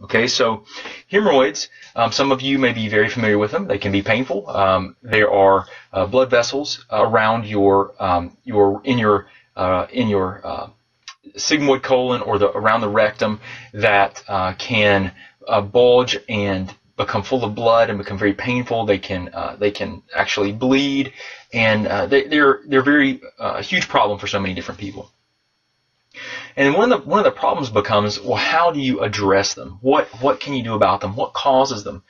Okay, so hemorrhoids, some of you may be very familiar with them. They can be painful. There are blood vessels around your sigmoid colon or around the rectum that can bulge and become full of blood and become very painful. They can actually bleed, and they're very a huge problem for so many different people. And one of the problems becomes, well, how do you address them? What can you do about them? What causes them?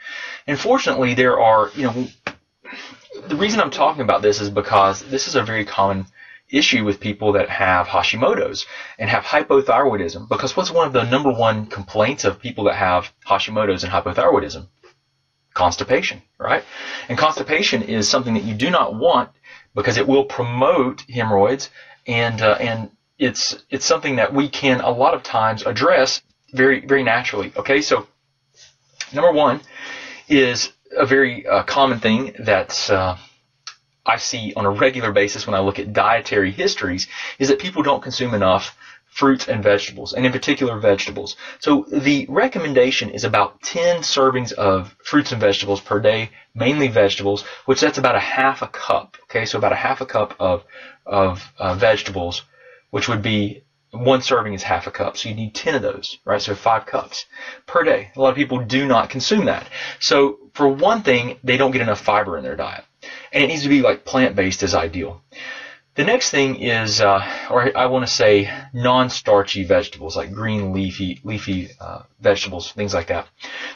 And fortunately, there are, the reason I'm talking about this is because this is a very common issue with people that have Hashimoto's and have hypothyroidism. Because what's one of the number one complaints of people that have Hashimoto's and hypothyroidism? Constipation, right? And constipation is something that you do not want because it will promote hemorrhoids, and it's something that we can a lot of times address very, very naturally. Okay, so number one is a very common thing that I see on a regular basis when I look at dietary histories is that people don't consume enough fruits and vegetables, and in particular vegetables. So the recommendation is about 10 servings of fruits and vegetables per day, mainly vegetables, which that's about a half a cup. Okay, so about a half a cup of vegetables, which would be one serving is half a cup. So you need 10 of those, right? So 5 cups per day. A lot of people do not consume that. So for one thing, they don't get enough fiber in their diet. And it needs to be like plant-based is ideal. The next thing is, or I want to say non-starchy vegetables, like green leafy vegetables, things like that.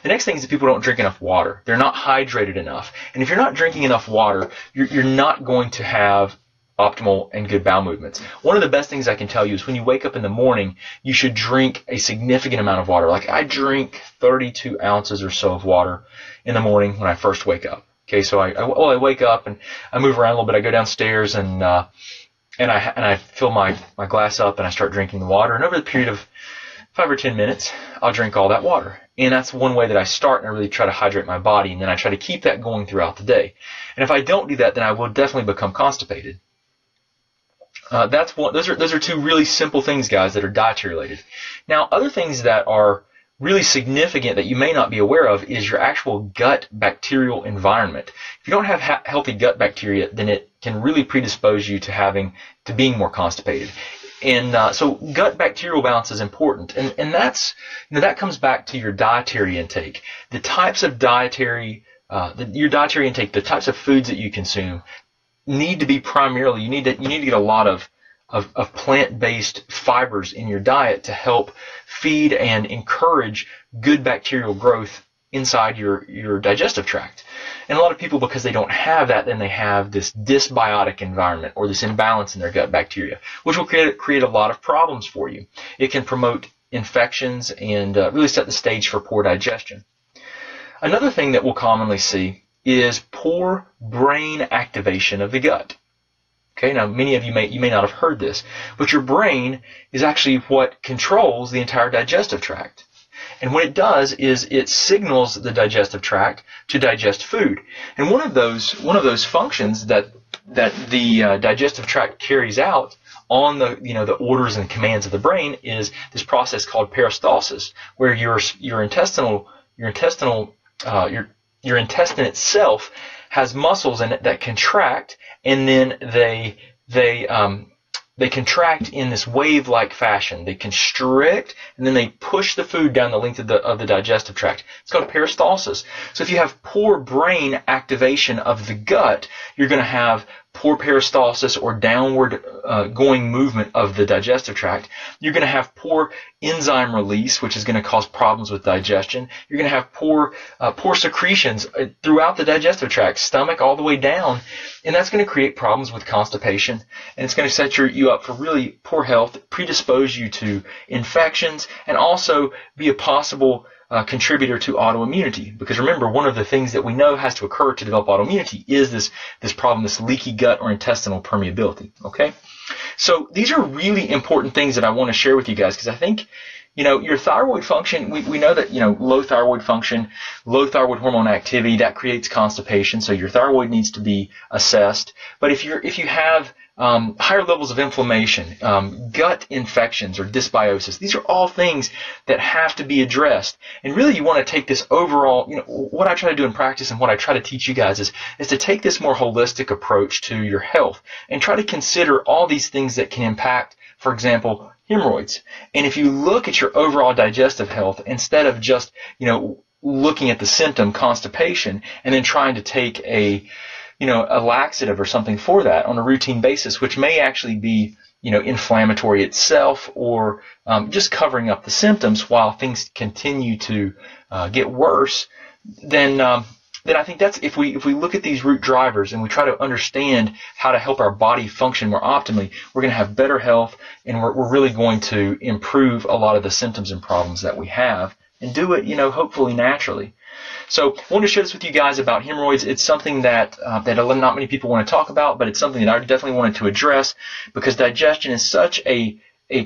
The next thing is that people don't drink enough water. They're not hydrated enough. And if you're not drinking enough water, you're not going to have optimal and good bowel movements. One of the best things I can tell you is when you wake up in the morning, you should drink a significant amount of water. Like I drink 32 ounces or so of water in the morning when I first wake up. Okay, so I wake up and I move around a little bit. I go downstairs and I fill my glass up and I start drinking the water. And over the period of 5 or 10 minutes, I'll drink all that water. And that's one way that I start, and I really try to hydrate my body. And then I try to keep that going throughout the day. And if I don't do that, then I will definitely become constipated. Those are 2 really simple things, guys, that are dietary related. Now, other things that are really significant that you may not be aware of is your actual gut bacterial environment. If you don't have healthy gut bacteria, then it can really predispose you to being more constipated. And so gut bacterial balance is important, and that's that comes back to your dietary intake. The types of your dietary intake, the types of foods that you consume, need to be primarily, you need to get a lot of plant-based fibers in your diet to help feed and encourage good bacterial growth inside your digestive tract. And a lot of people, because they don't have that, then they have this dysbiotic environment or this imbalance in their gut bacteria, which will create a lot of problems for you. It can promote infections and really set the stage for poor digestion. Another thing that we'll commonly see is poor brain activation of the gut. Okay, now many of you may not have heard this, but your brain is actually what controls the entire digestive tract. And what it does is it signals the digestive tract to digest food. And one of those functions that the digestive tract carries out on the orders and commands of the brain is this process called peristalsis, where your intestine itself has muscles in it that contract, and then they contract in this wave-like fashion. They constrict, and then they push the food down the length of the digestive tract. It's called peristalsis. So if you have poor brain activation of the gut, you're going to have poor peristalsis or downward going movement of the digestive tract. You're going to have poor enzyme release, which is going to cause problems with digestion. You're going to have poor secretions throughout the digestive tract, stomach all the way down, and that's going to create problems with constipation, and it's going to set you up for really poor health, predispose you to infections, and also be a possible contributor to autoimmunity. Because remember, one of the things that we know has to occur to develop autoimmunity is this problem, this leaky gut or intestinal permeability. Okay, so these are really important things that I want to share with you guys, because I think your thyroid function, we know that low thyroid function, low thyroid hormone activity, that creates constipation. So your thyroid needs to be assessed. But if you have higher levels of inflammation, gut infections or dysbiosis. These are all things that have to be addressed. And really you want to take this overall, what I try to do in practice and what I try to teach you guys is to take this more holistic approach to your health and try to consider all these things that can impact, for example, hemorrhoids. And if you look at your overall digestive health, instead of just, looking at the symptom constipation and then trying to take a laxative or something for that on a routine basis, which may actually be, inflammatory itself or just covering up the symptoms while things continue to get worse, then I think that's if we look at these root drivers and we try to understand how to help our body function more optimally, we're going to have better health and we're really going to improve a lot of the symptoms and problems that we have and do it, hopefully naturally. So I wanted to share this with you guys about hemorrhoids. It's something that not many people want to talk about, but it's something that I definitely wanted to address because digestion is such a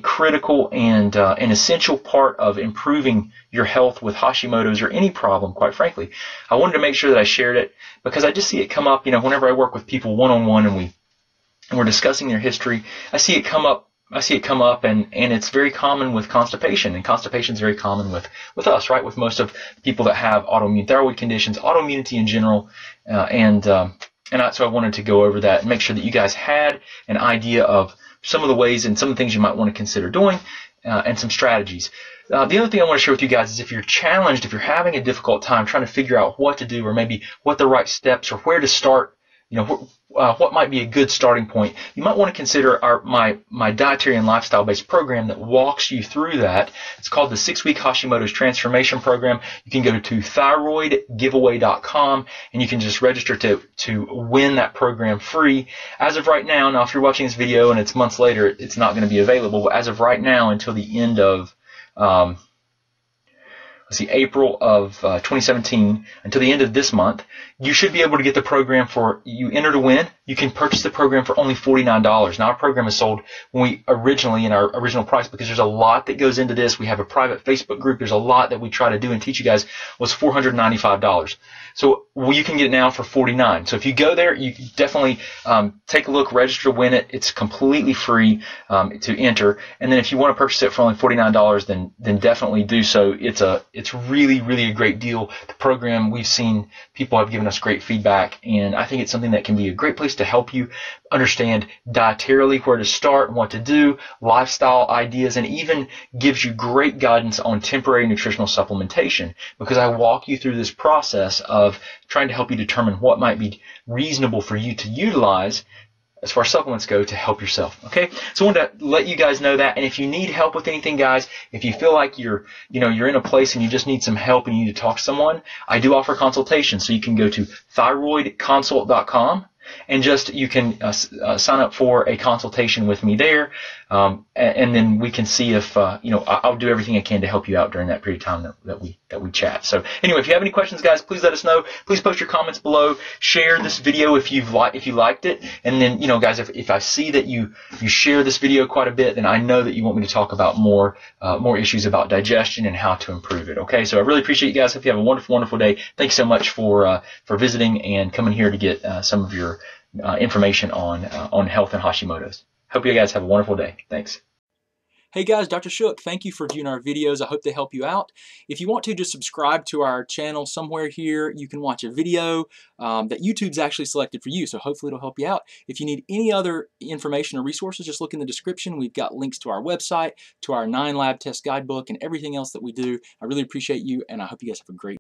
critical and an essential part of improving your health with Hashimoto's or any problem, quite frankly. I wanted to make sure that I shared it because I just see it come up, whenever I work with people one-on-one and we're discussing their history, I see it come up and it's very common with constipation, and constipation is very common with us, right? With most of people that have autoimmune thyroid conditions, autoimmunity in general, so I wanted to go over that and make sure that you guys had an idea of some of the ways and some of the things you might want to consider doing, and some strategies. The other thing I want to share with you guys is if you're challenged, if you're having a difficult time trying to figure out what to do or maybe what the right steps or where to start, what might be a good starting point, you might want to consider my dietary and lifestyle-based program that walks you through that. It's called the 6-Week Hashimoto's Transformation Program. You can go to thyroidgiveaway.com and you can just register to win that program free. As of right now, if you're watching this video and it's months later, it's not going to be available. But as of right now, until the end of April of 2017, until the end of this month, you should be able to get the program you enter to win. You can purchase the program for only $49. Now, our program is sold in our original price because there's a lot that goes into this. We have a private Facebook group. There's a lot that we try to do and teach you guys was $495. So you can get it now for $49. So if you go there, you definitely take a look, register to win it. It's completely free to enter. And then if you want to purchase it for only $49, then definitely do so. It's really, really a great deal. The program, we've seen people have given us great feedback, and I think it's something that can be a great place to help you understand dietarily where to start and what to do, lifestyle ideas, and even gives you great guidance on temporary nutritional supplementation, because I walk you through this process of trying to help you determine what might be reasonable for you to utilize as far as supplements go to help yourself. Okay, so I wanted to let you guys know that. And if you need help with anything, guys, if you feel like you're in a place and you just need some help and you need to talk to someone, I do offer consultations. So you can go to thyroidconsult.com and you can sign up for a consultation with me there, and then we can see if I'll do everything I can to help you out during that period of time that we chat. So anyway, if you have any questions, guys, please let us know. Please post your comments below. Share this video if you liked it, and then guys, if I see that you share this video quite a bit, then I know that you want me to talk about more issues about digestion and how to improve it. Okay, so I really appreciate you guys. Hope you have a wonderful, wonderful day. Thanks so much for visiting and coming here to get some of your information on health and Hashimoto's. Hope you guys have a wonderful day. Thanks. Hey guys, Dr. Shook, thank you for viewing our videos. I hope they help you out. If you want to, just subscribe to our channel somewhere here. You can watch a video that YouTube's actually selected for you, so hopefully it'll help you out. If you need any other information or resources, just look in the description. We've got links to our website, to our 9 lab test guidebook, and everything else that we do. I really appreciate you, and I hope you guys have a great